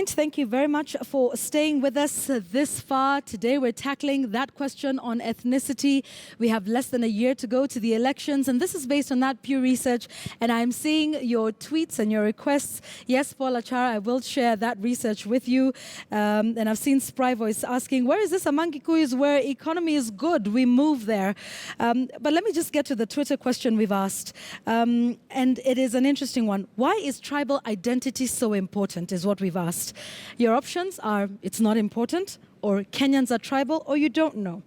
CheckPoint, thank you very much for staying with us this far. Today we're tackling that question on ethnicity. We have less than a year to go to the elections, and this is based on that Pew Research. And I'm seeing your tweets and your requests. Yes, Paul Achara, I will share that research with you. And I've seen Spry Voice asking, where is this among Kikuyus where economy is good? We move there. But let me just get to the Twitter question we've asked. And it is an interesting one. Why is tribal identity so important is what we've asked. Your options are it's not important, or Kenyans are tribal, or you don't know.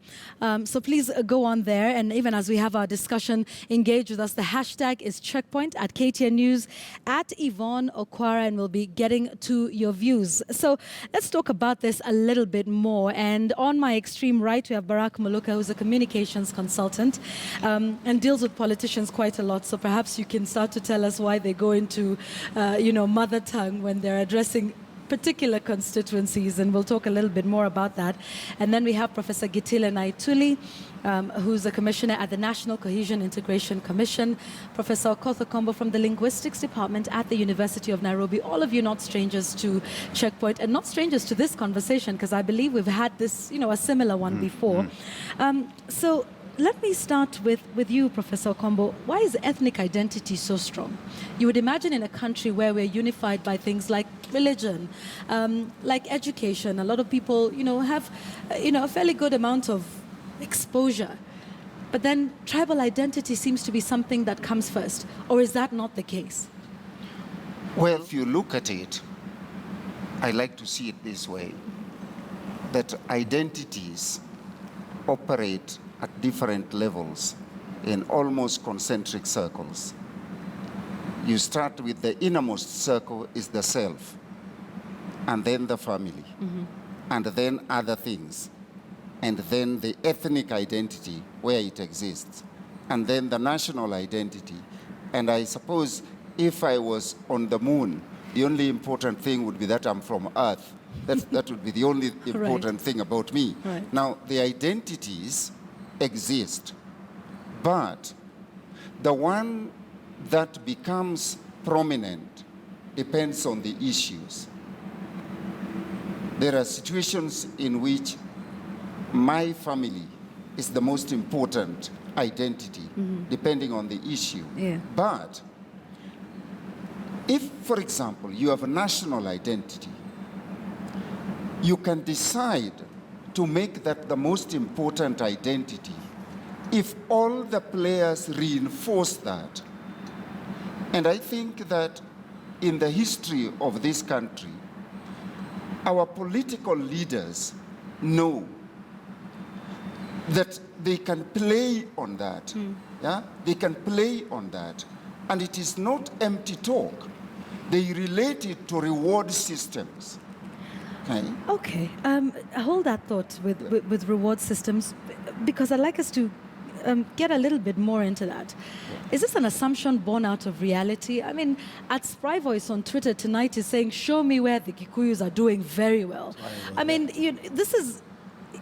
So please go on there, and even as we have our discussion, engage with us. The hashtag is CheckPoint at KTN News, at Yvonne Okwara, and we'll be getting to your views. So let's talk about this a little bit more. And on my extreme right, we have Barak Muluka, who's a communications consultant and deals with politicians quite a lot. So perhaps you can start to tell us why they go into, mother tongue when they're addressing particular constituencies, and we'll talk a little bit more about that. And then we have Professor Gitile Naituli, who's a commissioner at the National Cohesion Integration Commission, Professor Okotho Kombo from the Linguistics Department at the University of Nairobi. All of you not strangers to CheckPoint and not strangers to this conversation, because I believe we've had this, a similar one before. So let me start with you, Professor Kombo. Why is ethnic identity so strong? You would imagine in a country where we're unified by things like religion, like education. A lot of people, have, a fairly good amount of exposure. But then tribal identity seems to be something that comes first. Or is that not the case? Well, if you look at it, I like to see it this way, that identities operate at different levels in almost concentric circles. You start with the innermost circle is the self, and then the family, and then other things, and then the ethnic identity where it exists, and then the national identity. And I suppose if I was on the moon, the only important thing would be that I'm from Earth. That would be the only important thing about me. Right. Now, the identities exist, but the one that becomes prominent depends on the issues. There are situations in which my family is the most important identity, depending on the issue. Yeah. But if, for example, you have a national identity, you can decide to make that the most important identity if all the players reinforce that. And I think that in the history of this country, our political leaders know that they can play on that. Yeah? They can play on that. And it is not empty talk. They relate it to reward systems. Okay. Hold that thought with reward systems, because I'd like us to get a little bit more into that. Is this an assumption born out of reality? I mean, at Spry Voice on Twitter tonight is saying, show me where the Kikuyus are doing very well. I mean, this is,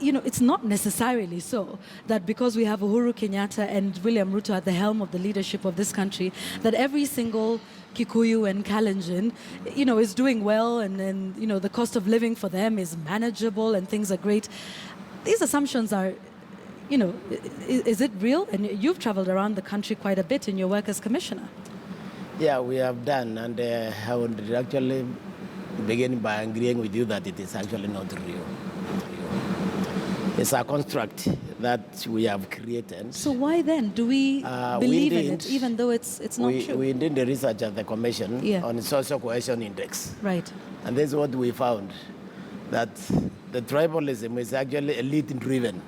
it's not necessarily so that because we have Uhuru Kenyatta and William Ruto at the helm of the leadership of this country, that every single Kikuyu and Kalenjin, is doing well, and the cost of living for them is manageable and things are great. These assumptions are, is it real? And you've traveled around the country quite a bit in your work as commissioner. Yeah, we have done, and I would actually begin by agreeing with you that it is actually not real. It's a construct that we have created. So why then do we believe in it, even though it's not true? We did the research at the Commission on Social Cohesion Index. Right. And this is what we found, that the tribalism is actually elite-driven.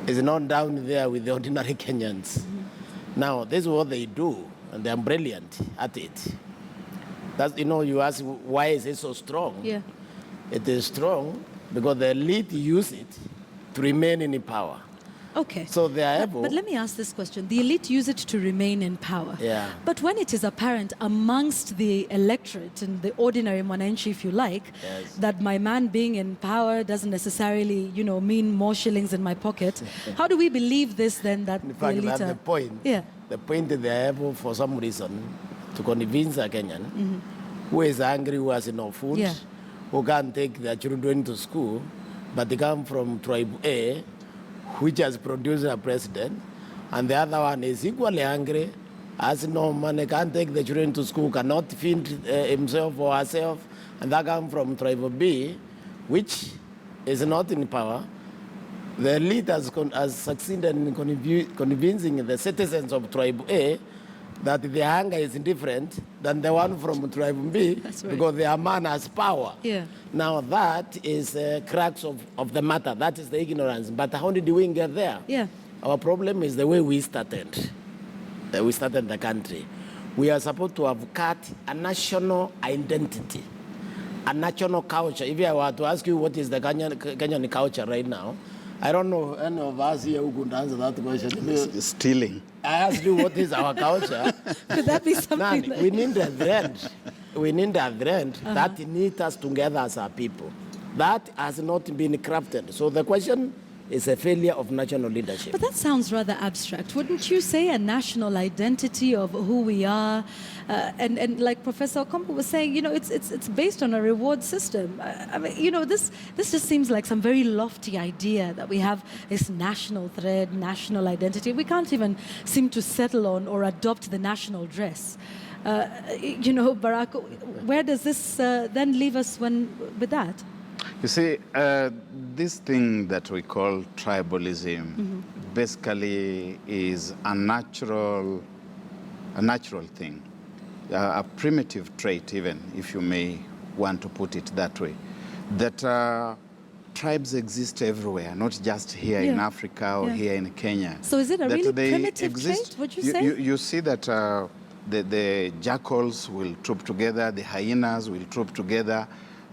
It's not down there with the ordinary Kenyans. Now, this is what they do, and they're brilliant at it. That's, you ask, why is it so strong? Yeah. It is strong because the elite use it to remain in power. Okay. So they are able. But let me ask this question. The elite use it to remain in power. Yeah. But when it is apparent amongst the electorate and the ordinary mwananchi, if you like, that my man being in power doesn't necessarily, mean more shillings in my pocket, how do we believe this then that in fact, the elite that's the point. Yeah. The point that they are able, for some reason, to convince a Kenyan who is angry, who has no food, who can't take their children to school, but they come from tribe A, which has produced a president, and the other one is equally angry, has no money, can't take the children to school, cannot feed himself or herself, and that comes from tribe B, which is not in power. The elite has succeeded in convincing the citizens of tribe A that their hunger is different than the one from tribe B, That's right. because their man has power. Yeah. Now that is crux of the matter. That is the ignorance. But how did we get there? Yeah. Our problem is the way we started. We started the country. We are supposed to have cut a national identity, a national culture. If I were to ask you what is the Kenyan culture right now, I don't know any of us here who could answer that question. Stealing. I asked you what is our culture. Could that be something? None. That... We need a thread. We need a thread that knits us together as a people. That has not been crafted. So the question is a failure of national leadership. But that sounds rather abstract. Wouldn't you say a national identity of who we are? And like Professor Okombo was saying, it's based on a reward system. I mean, this just seems like some very lofty idea that we have this national thread, national identity. We can't even seem to settle on or adopt the national dress. Barack, where does this then leave us with that? You see, this thing that we call tribalism basically is a natural thing, a primitive trait, even if you may want to put it that way, that tribes exist everywhere, not just here in Africa or here in Kenya. So is it a that really they primitive exist, trait, would you say? You see that the jackals will troop together, the hyenas will troop together,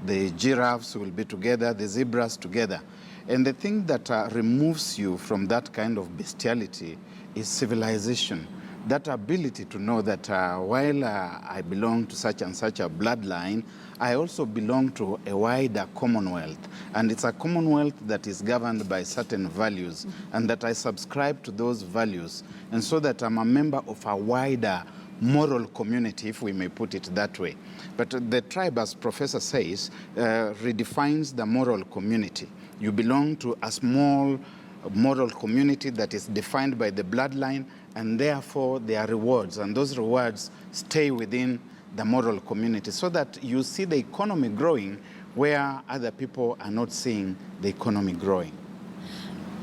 the giraffes will be together, the zebras together. And the thing that removes you from that kind of bestiality is civilization. That ability to know that while I belong to such and such a bloodline, I also belong to a wider commonwealth. And it's a commonwealth that is governed by certain values, and that I subscribe to those values. And so that I'm a member of a wider moral community, if we may put it that way. But the tribe, as Professor says, redefines the moral community. You belong to a small moral community that is defined by the bloodline, and therefore there are rewards, and those rewards stay within the moral community, so that you see the economy growing where other people are not seeing the economy growing.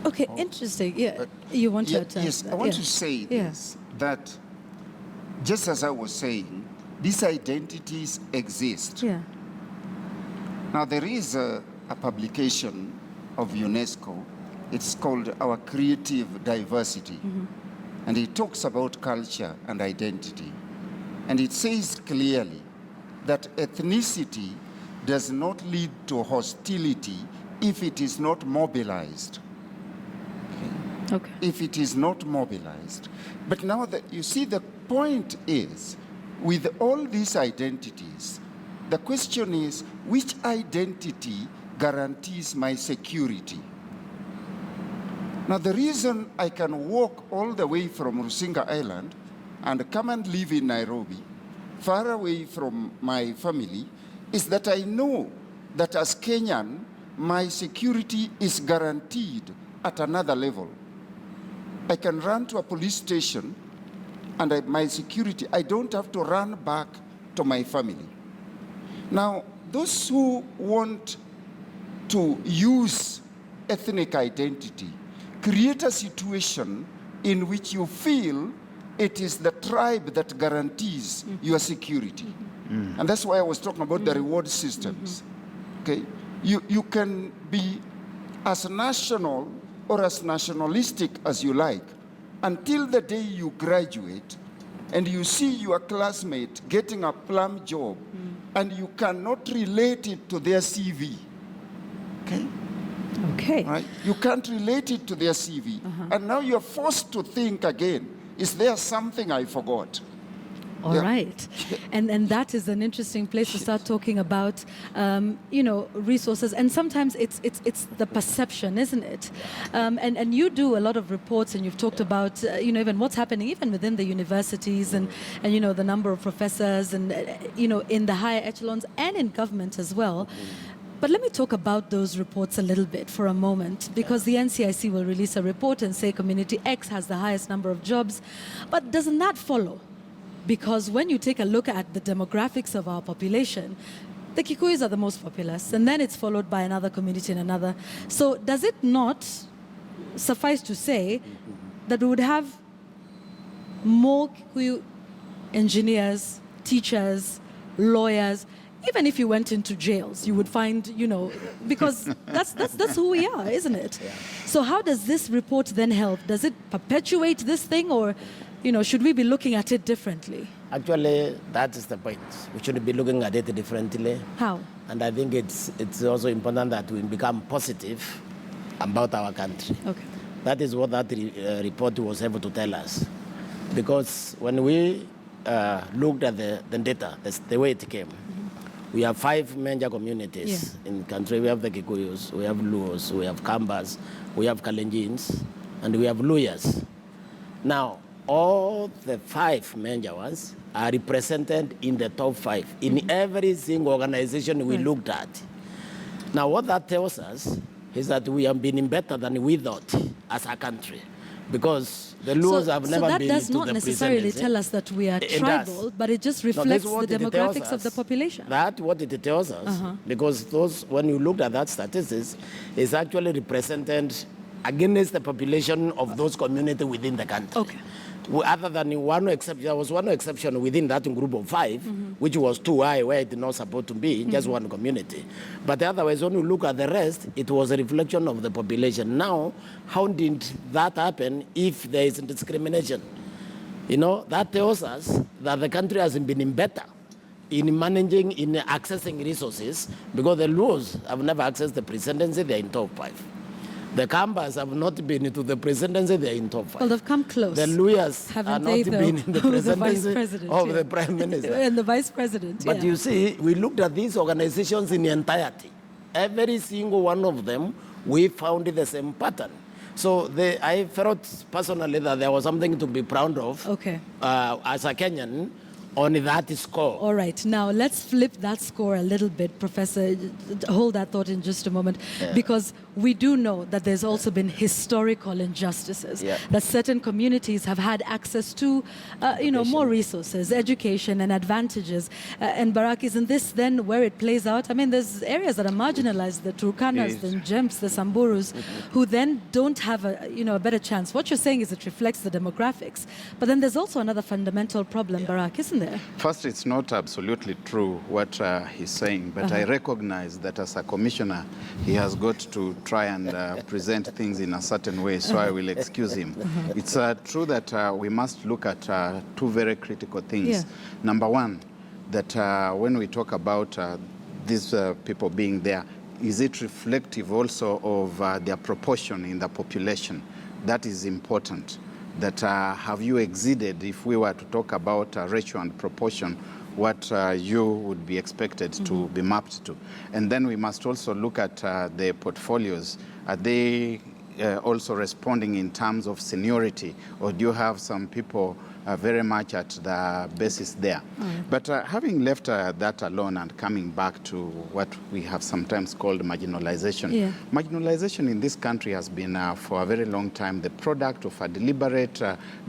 Okay, interesting. Yeah, you want to add Yes, I want to say this, that just as I was saying, these identities exist. Yeah. Now, there is a publication of UNESCO. It's called Our Creative Diversity. And it talks about culture and identity. And it says clearly that ethnicity does not lead to hostility if it is not mobilized. Okay. If it is not mobilized. But now that you see, the point is, with all these identities, the question is, which identity guarantees my security? Now, the reason I can walk all the way from Rusinga Island and come and live in Nairobi, far away from my family, is that I know that as Kenyan, my security is guaranteed at another level. I can run to a police station and my security, I don't have to run back to my family. Now, those who want to use ethnic identity create a situation in which you feel it is the tribe that guarantees your security. And that's why I was talking about the reward systems. Okay? You can be as national or as nationalistic as you like until the day you graduate and you see your classmate getting a plum job and you cannot relate it to their CV. Okay? Okay. Right? You can't relate it to their CV. And now you're forced to think again, is there something I forgot? All right. And that is an interesting place to start talking about, resources. And sometimes it's the perception, isn't it? And you do a lot of reports, and you've talked about, even what's happening even within the universities and the number of professors and, in the higher echelons and in government as well. But let me talk about those reports a little bit for a moment, because the NCIC will release a report and say community X has the highest number of jobs. But doesn't that follow? Because when you take a look at the demographics of our population, the Kikuyus are the most populous, and then it's followed by another community and another. So does it not suffice to say that we would have more Kikuyu engineers, teachers, lawyers? Even if you went into jails, you would find, because that's who we are, isn't it? Yeah. So how does this report then help? Does it perpetuate this thing, or should we be looking at it differently? Actually, that is the point. We should be looking at it differently. How? And I think it's also important that we become positive about our country. Okay. That is what that report was able to tell us. Because when we looked at the data, the way it came, we have 5 major communities in the country. We have the Kikuyus, we have Luos, we have Kambas, we have Kalenjins, and we have Luyas. Now, all the 5 major ones are represented in the top 5 in every single organization we looked at. Now, what that tells us is that we have been better than we thought as a country, because the Luos have never been to the presidency. So that does not necessarily tell us that we are tribal, but it just reflects the demographics of the population. That's what it tells us, because when you look at that statistics, it's actually represented against the population of those communities within the country. Okay. Other than one exception, there was one exception within that group of 5, which was too high, where it not supposed to be, just one community. But otherwise, when you look at the rest, it was a reflection of the population. Now, how did that happen if there is discrimination? That tells us that the country hasn't been better in managing, in accessing resources, because the Luos have never accessed the presidency, they're in top 5. The Kambas have not been into the presidency, they're in top 5. Well, they've come close. The Luyas have not been in the presidency of the Prime Minister. And the Vice President, But you see, we looked at these organizations in entirety. Every single one of them, we found the same pattern. So I felt personally that there was something to be proud of as a Kenyan on that score. All right. Now, let's flip that score a little bit, Professor. Hold that thought in just a moment. Because we do know that there's also been historical injustices, that certain communities have had access to, more resources, education and advantages. And Barak, isn't this then where it plays out? I mean, there's areas that are marginalized, the Turkanas, the Njems, the Samburus, who then don't have a better chance. What you're saying is it reflects the demographics. But then there's also another fundamental problem, Barak, isn't there? First, it's not absolutely true what he's saying, but I recognize that as a commissioner, he has got to try and present things in a certain way, so I will excuse him. It's true that we must look at 2 very critical things. Number one, that when we talk about these people being there, is it reflective also of their proportion in the population? That is important. That have you exceeded, if we were to talk about ratio and proportion, what you would be expected to be mapped to. And then we must also look at the portfolios. Are they also responding in terms of seniority, or do you have some people very much at the basis there? But having left that alone and coming back to what we have sometimes called marginalization. Marginalization in this country has been for a very long time the product of a deliberate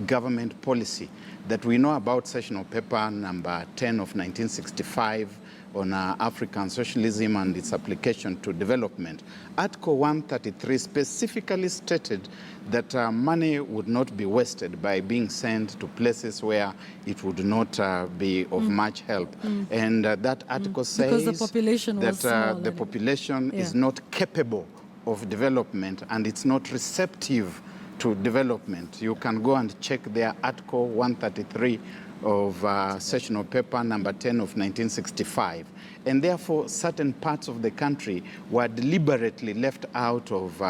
government policy that we know about, sessional paper number 10 of 1965 on African socialism and its application to development. Article 133 specifically stated that money would not be wasted by being sent to places where it would not be of much help. And that article says because the population was small, the population is not capable of development and it's not receptive to development. You can go and check their Article 133 of sessional paper number 10 of 1965. And therefore, certain parts of the country were deliberately left out of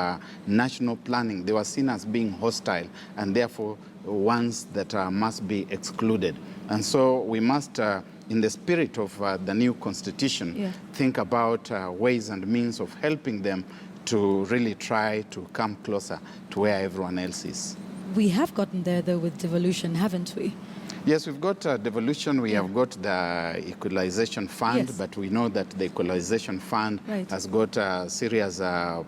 national planning. They were seen as being hostile and therefore ones that must be excluded. And so we must, in the spirit of the new constitution, think about ways and means of helping them to really try to come closer to where everyone else is. We have gotten there, though, with devolution, haven't we? Yes, we've got devolution, we have got the equalization fund, but we know that the equalization fund has got serious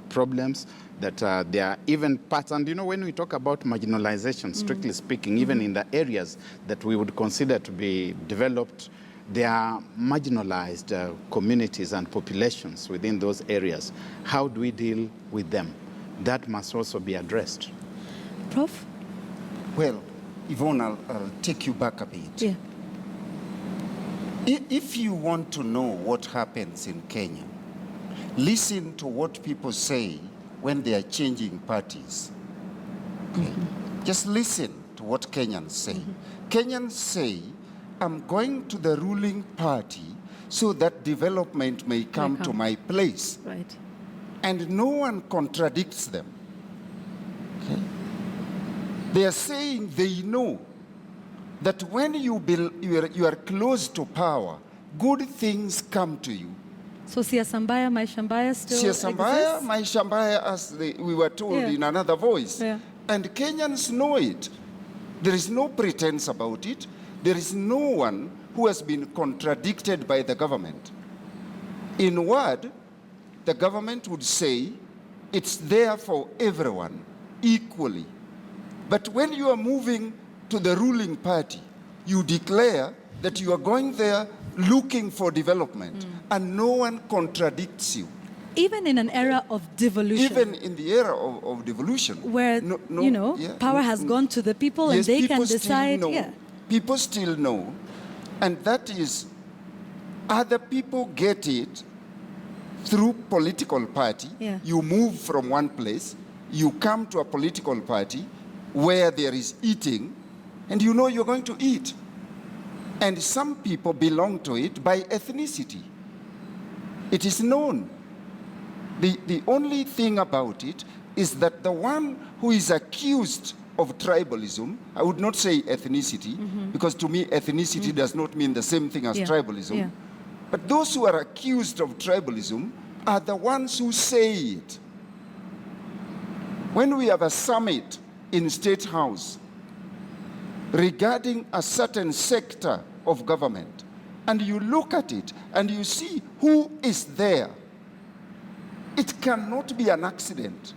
problems, that there are even parts, and you know, when we talk about marginalization, strictly speaking, even in the areas that we would consider to be developed, there are marginalized communities and populations within those areas. How do we deal with them? That must also be addressed. Prof? Well, Yvonne, I'll take you back a bit. Yeah. If you want to know what happens in Kenya, listen to what people say when they are changing parties. Okay? Just listen to what Kenyans say. Kenyans say, I'm going to the ruling party so that development may come to my place. Right. And no one contradicts them. Okay? They are saying they know that when you are close to power, good things come to you. So siasa mbaya, maisha mbaya still Siasa mbaya, exists? maisha mbaya, as we were told in another voice. Yeah. And Kenyans know it. There is no pretense about it. There is no one who has been contradicted by the government. In word, the government would say it's there for everyone equally. But when you are moving to the ruling party, you declare that you are going there looking for development, and no one contradicts you. Even in an era of devolution. Even in the era of devolution. Where, power has gone to the people and they can decide. People still know. And that is, other people get it through political party. You move from one place, you come to a political party where there is eating, and you know you're going to eat. And some people belong to it by ethnicity. It is known. The only thing about it is that the one who is accused of tribalism, I would not say ethnicity, because to me ethnicity does not mean the same thing as tribalism. But those who are accused of tribalism are the ones who say it. When we have a summit in State House regarding a certain sector of government, and you look at it and you see who is there, it cannot be an accident.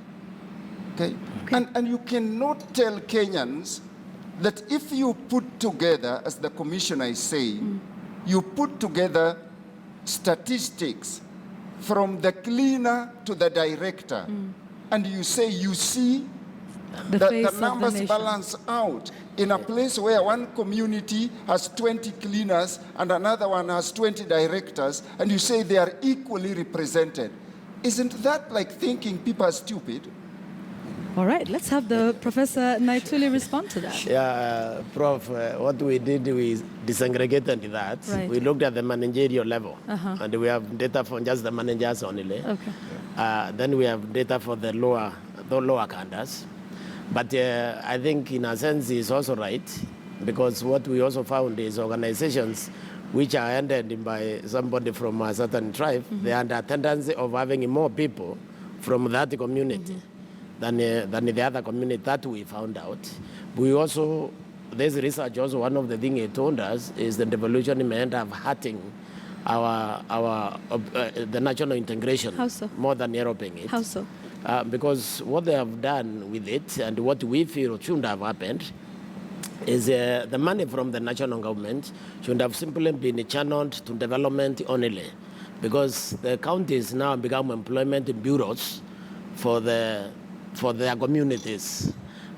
Okay? And you cannot tell Kenyans that if you put together, as the commissioner is saying, you put together statistics from the cleaner to the director, and you say, you see, the numbers balance out in a place where one community has 20 cleaners and another one has 20 directors, and you say they are equally represented. Isn't that like thinking people are stupid? All right, let's have the Professor Naituli respond to that. Yeah, Prof, what we did, we disaggregated that. Right. We looked at the managerial level, and we have data for just the managers only. Okay. Then we have data for the lower cadres. But I think in a sense it's also right, because what we also found is organizations which are ended by somebody from a certain tribe, they have a tendency of having more people from that community than the other community that we found out. We also, this research also, one of the things it told us is the devolution may end up hurting the national integration. How so? More than helping it. How so? Because what they have done with it and what we feel shouldn't have happened is the money from the national government should have simply been channeled to development only, because the counties now become employment bureaus for their communities,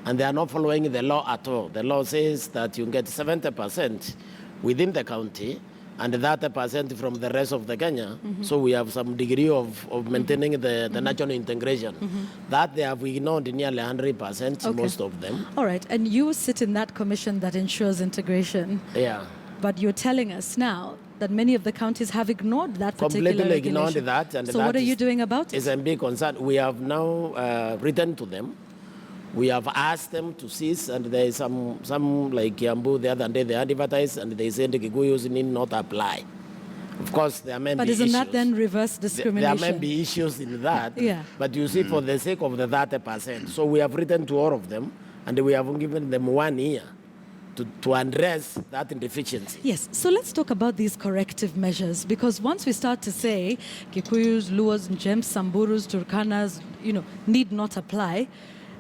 and they are not following the law at all. The law says that you get 70% within the county and 30% from the rest of the Kenya. So we have some degree of maintaining the national integration. That they have ignored nearly 100%, most of them. All right, and you sit in that commission that ensures integration. Yeah. But you're telling us now that many of the counties have ignored that particular Completely regulation. ignored that. And so that what are you doing about it? It's a big concern. We have now written to them We have asked them to cease, and there is some like Kiambu the other day, they advertised and they said the Kikuyus need not apply. Of course, there may But be isn't issues. that then reverse discrimination? There may be issues in that, Yeah. but you see, for the sake of the 30%, so we have written to all of them, and we have given them 1 year to address that deficiency. Yes, so let's talk about these corrective measures, because once we start to say Kikuyus, Luos, Njems, Samburus, Turkanas, need not apply,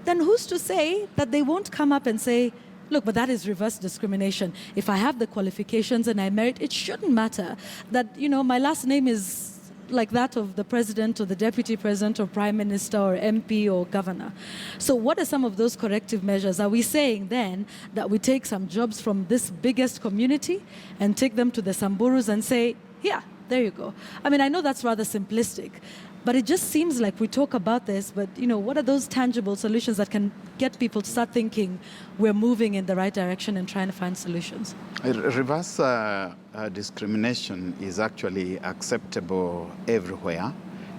then who's to say that they won't come up and say, look, but that is reverse discrimination. If I have the qualifications and I merit, it shouldn't matter that, my last name is like that of the president or the deputy president or prime minister or MP or governor. So what are some of those corrective measures? Are we saying then that we take some jobs from this biggest community and take them to the Samburus and say, yeah, there you go? I mean, I know that's rather simplistic, but it just seems like we talk about this, but what are those tangible solutions that can get people to start thinking we're moving in the right direction and trying to find solutions? Reverse discrimination is actually acceptable everywhere,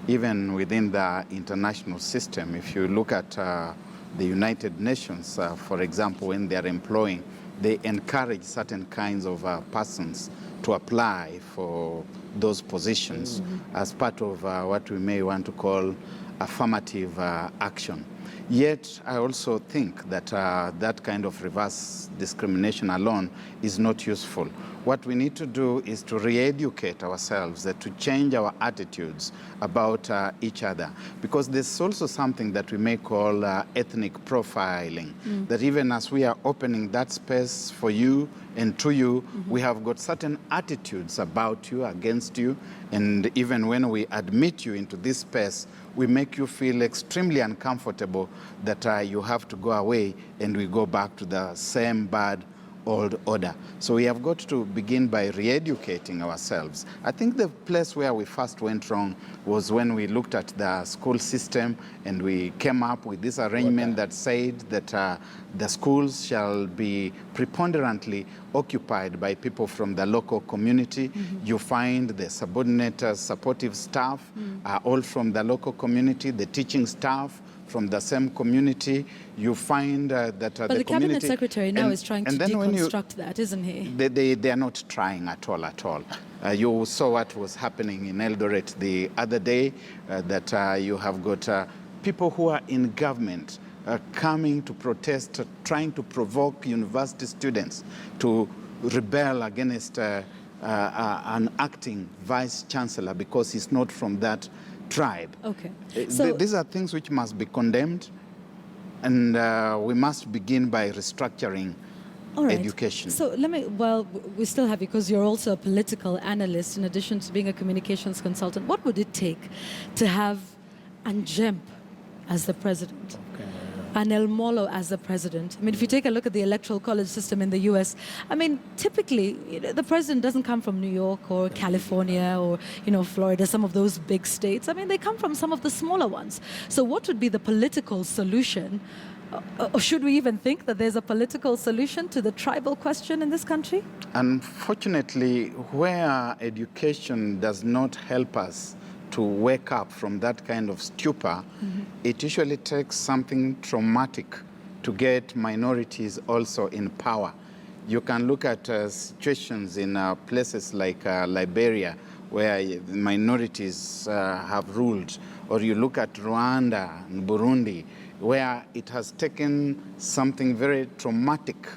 even within the international system. If you look at the United Nations, for example, when they are employing, they encourage certain kinds of persons to apply for those positions as part of what we may want to call affirmative action. Yet, I also think that that kind of reverse discrimination alone is not useful. What we need to do is to re-educate ourselves, to change our attitudes about each other. Because there's also something that we may call ethnic profiling, that even as we are opening that space for you and to you, we have got certain attitudes about you, against you, and even when we admit you into this space, we make you feel extremely uncomfortable that you have to go away and we go back to the same bad old order. So we have got to begin by re-educating ourselves. I think the place where we first went wrong was when we looked at the school system and we came up with this arrangement that said that the schools shall be preponderantly occupied by people from the local community. You find the subordinate supportive staff are all from the local community, the teaching staff from the same community. You find that but the the cabinet community, secretary now is trying to deconstruct that, isn't he? They are not trying at all. You saw what was happening in Eldoret the other day, that you have got people who are in government coming to protest, trying to provoke university students to rebel against an acting vice chancellor because he's not from that tribe. Okay. So these are things which must be condemned, and we must begin by restructuring education. So we still have you because you're also a political analyst in addition to being a communications consultant. What would it take to have Anjem as the president? And El Molo as the president? I mean, if you take a look at the electoral college system in the US, I mean, typically, the president doesn't come from New York or California or, Florida, some of those big states. I mean, they come from some of the smaller ones. So what would be the political solution? Or should we even think that there's a political solution to the tribal question in this country? Unfortunately, where education does not help us to wake up from that kind of stupor, it usually takes something traumatic to get minorities also in power. You can look at situations in places like Liberia, where minorities have ruled, or you look at Rwanda and Burundi, where it has taken something very traumatic.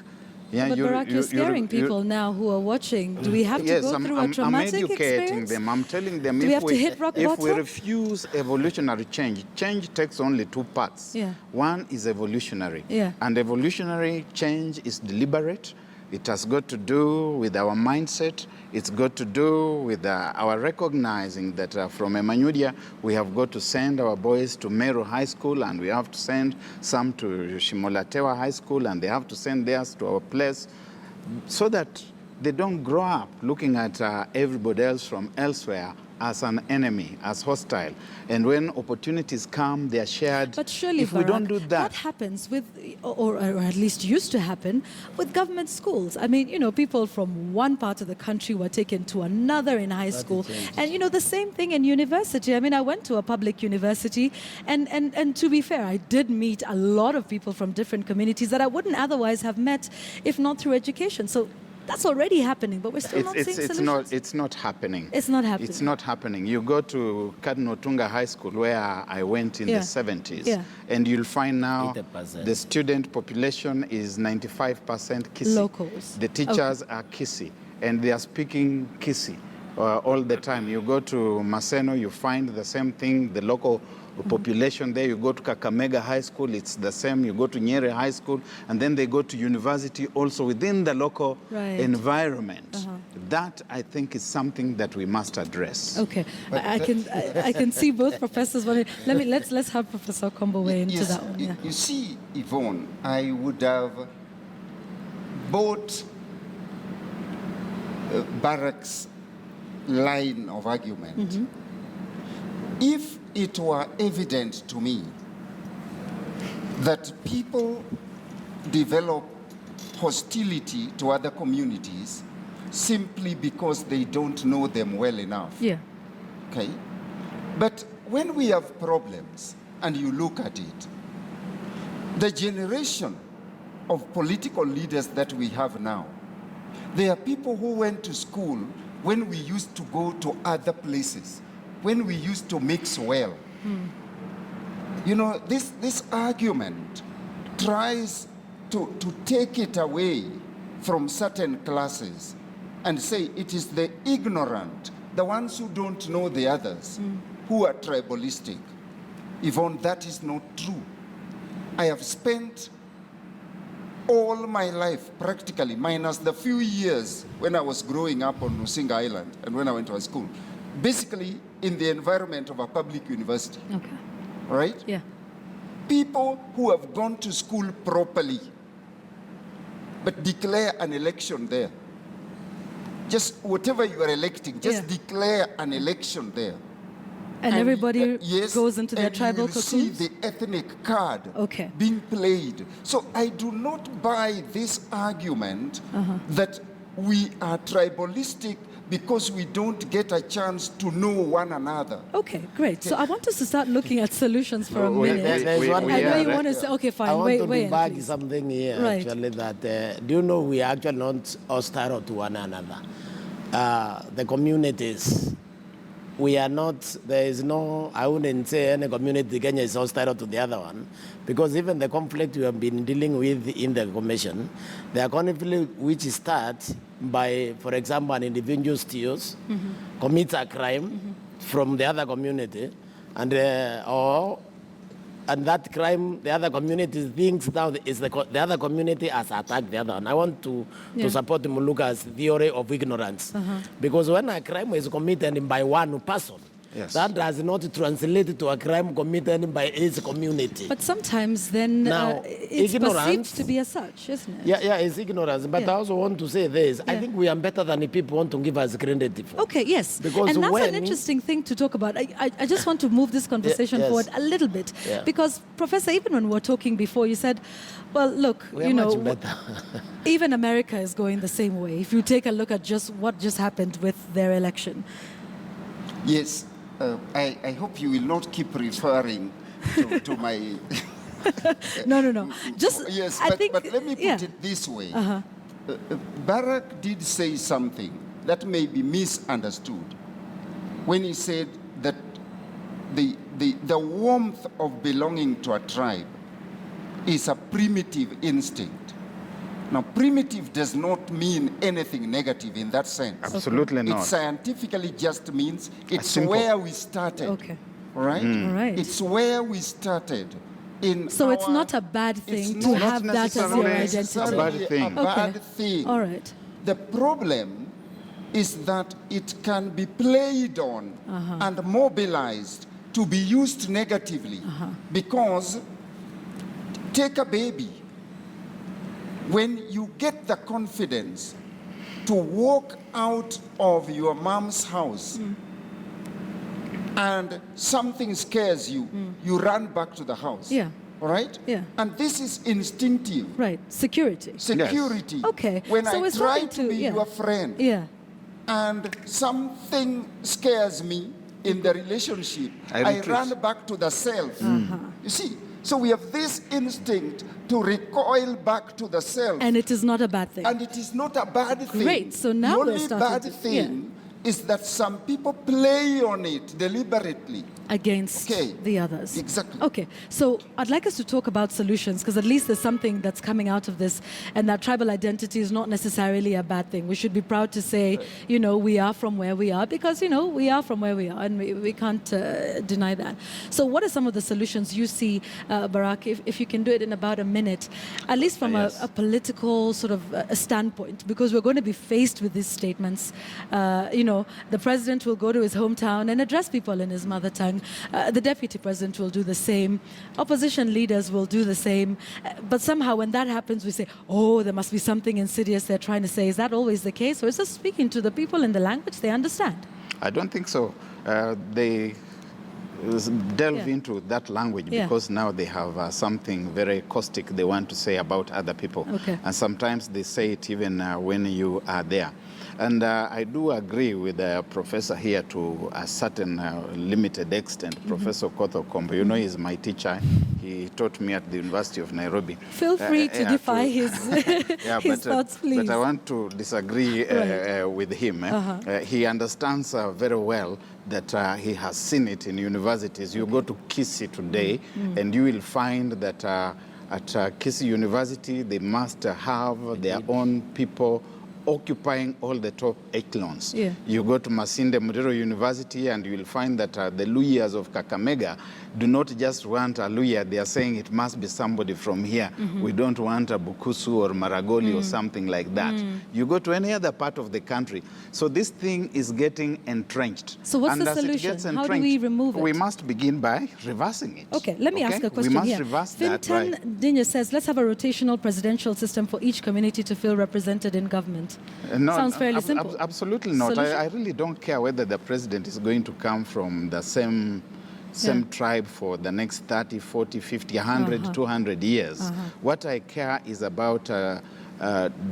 Yeah, but Barack, you're scaring people now who are watching. Do we have to go through a traumatic I'm educating experience? them. I'm telling them, Do we have to hit rock if bottom? we refuse evolutionary change, change takes only two parts. Yeah. One is evolutionary. Yeah. And evolutionary change is deliberate. It has got to do with our mindset. It's got to do with our recognizing that from Emmanuel, we have got to send our boys to Meru High School, and we have to send some to Shimolatewa High School, and they have to send theirs to our place, so that they don't grow up looking at everybody else from elsewhere as an enemy, as hostile. And when opportunities come, they are shared. But surely, if we don't do that happens with, or at least used to happen, with government schools. I mean, you know, people from one part of the country were taken to another in high school. And, you know, the same thing in university. I mean, I went to a public university, and to be fair, I did meet a lot of people from different communities that I wouldn't otherwise have met if not through education. So that's already happening, but we're still not seeing solutions. It's not happening. It's not happening. It's not happening. You go to Cardinal Tunga High School, where I went in the 70s, and you'll find now 80%. the student population is 95% Kisi. Locals. The teachers are Kisi, and they are speaking Kisi all the time. You go to Maseno, you find the same thing, the local population there. You go to Kakamega High School, it's the same. You go to Nyeri High School, and then they go to university also within the local environment. That, I think, is something that we must address. Okay, I can see both professors. Let's have Professor Kombo weigh into that one. Yeah. You see, Yvonne, I would have bought Barack's line of argument if it were evident to me that people develop hostility to other communities simply because they don't know them well enough. Yeah. Okay? But when we have problems and you look at it, the generation of political leaders that we have now, they are people who went to school when we used to go to other places, when we used to mix well. You know, this argument tries to take it away from certain classes and say it is the ignorant, the ones who don't know the others, who are tribalistic. Yvonne, that is not true. I have spent all my life, practically, minus the few years when I was growing up on Nusinga Island and when I went to high school, basically in the environment of a public university. Okay. Right? Yeah. People who have gone to school properly, but declare an election there. Just whatever you are electing, just declare an election there. And everybody goes into their tribal cocoons? See the ethnic card being played. So I do not buy this argument that we are tribalistic because we don't get a chance to know one another. Okay, great. So I want us to start looking at solutions for a minute. I know you want to say, okay, fine, I want to wait, debug something here, actually, that do you know we are actually not hostile to one another. The communities, we are not, there is no, I wouldn't say any community Kenya is hostile to the other one, because even the conflict we have been dealing with in the commission, there are conflicts which start by, for example, an individual steals, commits a crime from the other community, and that crime, the other community thinks now is the other community has attacked the other one. I want to support Muluka's theory of ignorance. Because when a crime is committed by one person, that does not translate to a crime committed by its community. But sometimes then it's perceived to be as such, isn't it? Yeah, it's ignorance. But I also want to say this. I think we are better than the people want to give us credit for. Okay, yes. Because and that's an interesting thing to talk about. I just want to move this conversation forward a little bit. Because, Professor, even when we were talking before, you said, well, look, you know, even America is going the same way. If you take a look at just what just happened with their election. Yes. I hope you will not keep referring to my... No. Just, yes, but let me put it this way. Barack did say something that may be misunderstood when he said that the warmth of belonging to a tribe is a primitive instinct. Now, primitive does not mean anything negative in that sense. Absolutely not. It scientifically just means it's where we started. Okay. All right? All right. It's where we started. So it's not a bad thing to have that as your identity. A bad thing. A bad thing. All right. The problem is that it can be played on and mobilized to be used negatively. Because take a baby. When you get the confidence to walk out of your mom's house and something scares you, you run back to the house. Yeah. All right? Yeah. And this is instinctive. Right. Security. Security. Yes. Okay. When So I it's try something to be yeah. your friend, Yeah. and something scares me in the relationship, I I retreat. run back to the self. You see, so we have this instinct to recoil back to the self. And it is not a bad thing. And it is not a bad thing. Great. So now the we're only starting bad to- thing is that some people play on it deliberately. Against Okay. the others. Exactly. Okay, so I'd like us to talk about solutions, because at least there's something that's coming out of this, and that tribal identity is not necessarily a bad thing. We should be proud to say, you know, we are from where we are, because, you know, we are from where we are, and we can't deny that. So what are some of the solutions you see, Barak, if you can do it in about a minute, at least from Yes. a political sort of a standpoint, because we're going to be faced with these statements. You know, the president will go to his hometown and address people in his mother tongue. The deputy president will do the same. Opposition leaders will do the same. But somehow when that happens, we say, oh, there must be something insidious they're trying to say. Is that always the case? Or is this speaking to the people in the language they understand? I don't think so. They delve Yeah. into that language Yeah. because now they have something very caustic they want to say about other people. Okay. And sometimes they say it even when you are there. And I do agree with the professor here to a certain limited extent, Professor Kotho Kombo. You know, he's my teacher. He taught me at the University of Nairobi. Feel free to defy his, his thoughts, please. But I want to disagree Right. with him. He understands very well that he has seen it in universities. You go to Kisii today, and you will find that at Kisii University, they must have their own people occupying all the top echelons. Yeah. You go to Masinde Muliro University and you will find that the Luyas of Kakamega do not just want a Luya, they are saying it must be somebody from here. We don't want a Bukusu or Maragoli or something like that. You go to any other part of the country. So this thing is getting entrenched. So what's And the as it solution? gets How do we entrenched, remove it? We must begin by reversing it. Okay, let me ask a question We must here. reverse that. Fintan Right. Dinya says, let's have a rotational presidential system for each community to feel represented in government. No, Sounds fairly simple. Absolutely not. Solution? I really don't care whether the president is going to come from the same tribe for the next 30, 40, 50, 100, 200 years. What I care is about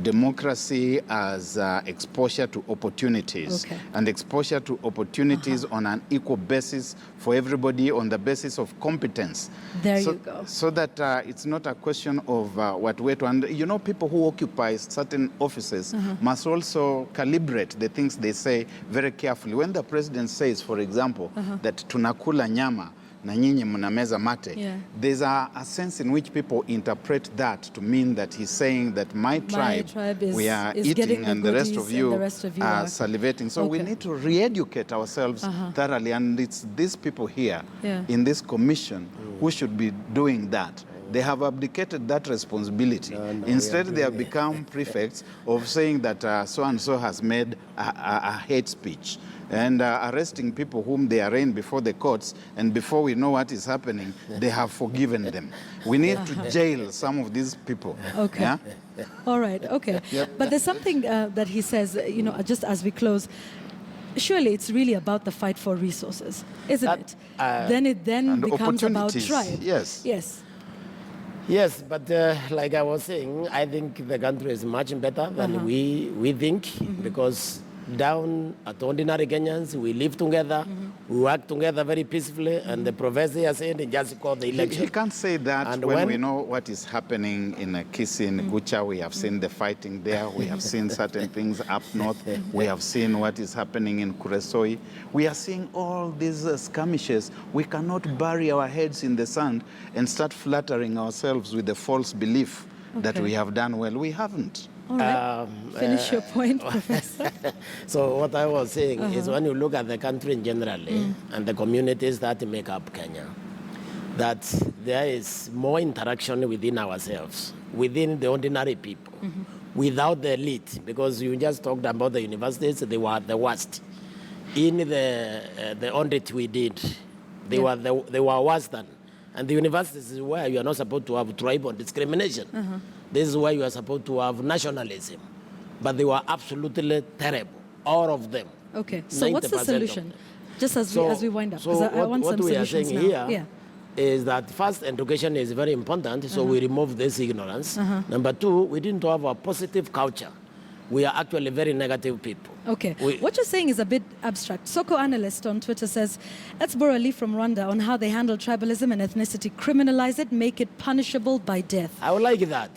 democracy as exposure to opportunities, Okay. and exposure to opportunities on an equal basis for everybody on the basis of competence. There so, you go. So that it's not a question of what way to, and you know, people who occupy certain offices must also calibrate the things they say very carefully. When the president says, for example, that tunakula nyama na nyinyi mnameza mate, Yeah. there's a sense in which people interpret that to mean that he's saying that my tribe is- we are is getting eating the and the rest goodies of you, and the rest of you are are- salivating. So we Okay. need to re-educate ourselves thoroughly, and it's these people here Yeah. in this commission who should be doing that. They have abdicated that responsibility. Instead, they have become prefects of saying that so-and-so has made a hate speech and arresting people whom they arraign before the courts, and before we know what is happening, they have forgiven them. We need to jail some of these people. Okay. Yeah? All right, okay. But there's something that he says, you know, just as we close. Surely it's really about the fight for resources, isn't it? Then it And becomes about opportunities, tribe. yes. Yes. Yes, but like I was saying, I think the country is much better than we think, because down at ordinary Kenyans, we live together, we work together very peacefully, and the professor has said in just called the election. He can't say that And when we know what is happening in Kisii, in Gucha. We have seen the fighting there. We have seen certain things up north. We have seen what is happening in Kuresoi. We are seeing all these skirmishes. We cannot bury our heads in the sand and start flattering ourselves with the false belief that Okay. we have done well. We haven't. All right. Finish your point, Professor. So what I was saying is, when you look at the country generally and the communities that make up Kenya, that there is more interaction within ourselves, within the ordinary people, without the elite, because you just talked about the universities, they were the worst. In the audit we did, they were worse than. And the universities is where you are not supposed to have tribal discrimination. This is where you are supposed to have nationalism. But they were absolutely terrible, all of them. Okay, so what's the 90% of solution? them. Just as we wind up, So because I want what some we are solutions saying now. here is that first, education is very important, so we remove this ignorance. Number two, we didn't have a positive culture. We are actually very negative people. Okay. What you're saying is a bit abstract. Soko Analyst on Twitter says, let's borrow a leaf from Rwanda on how they handle tribalism and ethnicity. Criminalize it, make it punishable by death. I would like that.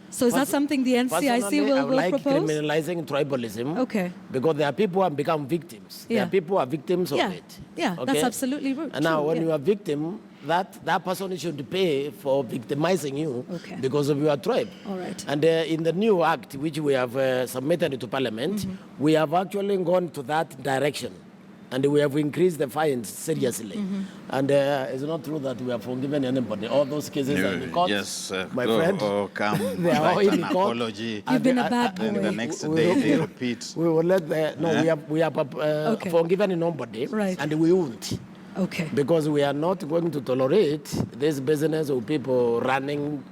So is that something the NCIC Personally, I will would like propose? criminalizing tribalism. Okay. Because there are people who have become victims. There Yeah. are people who are victims of Yeah. it. Yeah, that's absolutely true. And now when yeah. you are a victim, that person should pay for victimizing you Okay. because of your tribe. All right. And in the new act, which we have submitted to Parliament, we have actually gone to that direction. And we have increased the fines seriously. And it's not true that we have forgiven anybody. All those cases are in the court. Yes, my go friend. or come They are all write in an court. apology. You've been a bad And the boy. next day they repeat. We will let we have Okay. forgiven nobody. Right. And we won't. Okay. Because we are not going to tolerate this business of people running,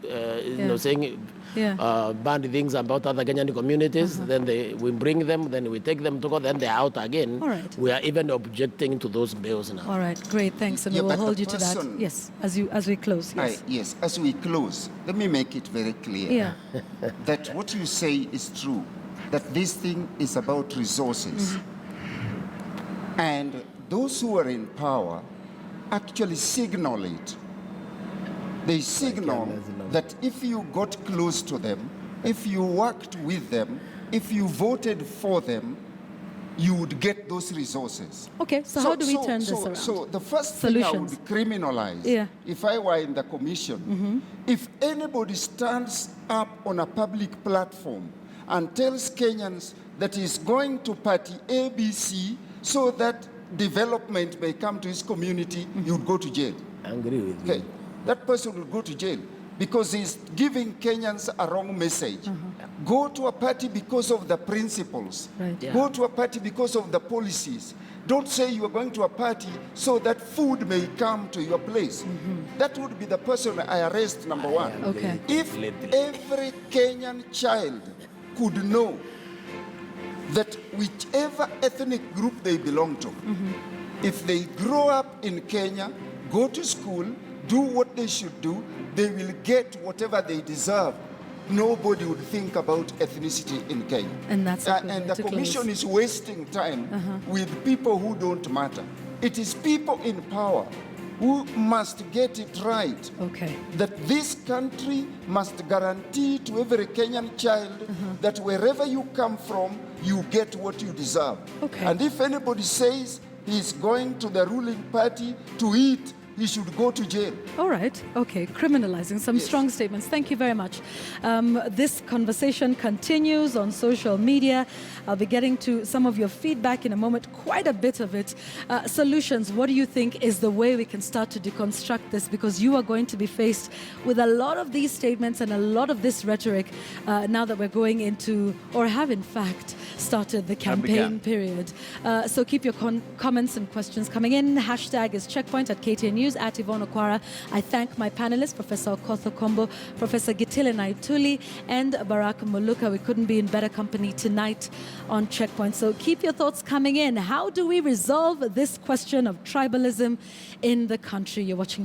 saying bad things about other Kenyan communities. Then we bring them, then we take them to court, then they're out again. All right. We are even objecting to those bills now. All right, great, thanks. And Yeah, we will but hold the you to that. person- Yes, as we close. Yes. Yes, as we close, let me make it very clear Yeah. that what you say is true, that this thing is about resources. And those who are in power actually signal it. They signal that if you got close to them, if you worked with them, if you voted for them, you would get those resources. Okay, so how do we turn this around? So the first thing I Solutions. would criminalize, Yeah. if I were in the commission, if anybody stands up on a public platform and tells Kenyans that he's going to party ABC so that development may come to his community, you would go to jail. I agree with you. Okay, that person will go to jail because he's giving Kenyans a wrong message. Go to a party because of the principles. Right. Yeah. Go to a party because of the policies. Don't say you are going to a party so that food may come to your place. That would be the person I arrest, number one. Okay. If every Kenyan child could know that whichever ethnic group they belong to, if they grow up in Kenya, go to school, do what they should do, they will get whatever they deserve. Nobody would think about ethnicity in Kenya. And that's a good and way the to commission close. is wasting time with people who don't matter. It is people in power who must get it right. Okay. That this country must guarantee to every Kenyan child that wherever you come from, you get what you deserve. Okay. And if anybody says he's going to the ruling party to eat, he should go to jail. All right. Okay. Criminalizing. Some strong statements. Thank you very much. This conversation continues on social media. I'll be getting to some of your feedback in a moment, quite a bit of it. Solutions. What do you think is the way we can start to deconstruct this? Because you are going to be faced with a lot of these statements and a lot of this rhetoric now that we're going into, or have in fact, started the campaign period. So keep your comments and questions coming in. Hashtag is CheckPoint at KTN News, at Yvonne Okwara. I thank my panelists, Professor Okotho Kombo, Professor Gitile Naituli, and Barak Muluka. We couldn't be in better company tonight on CheckPoint. So keep your thoughts coming in. How do we resolve this question of tribalism in the country? You're watching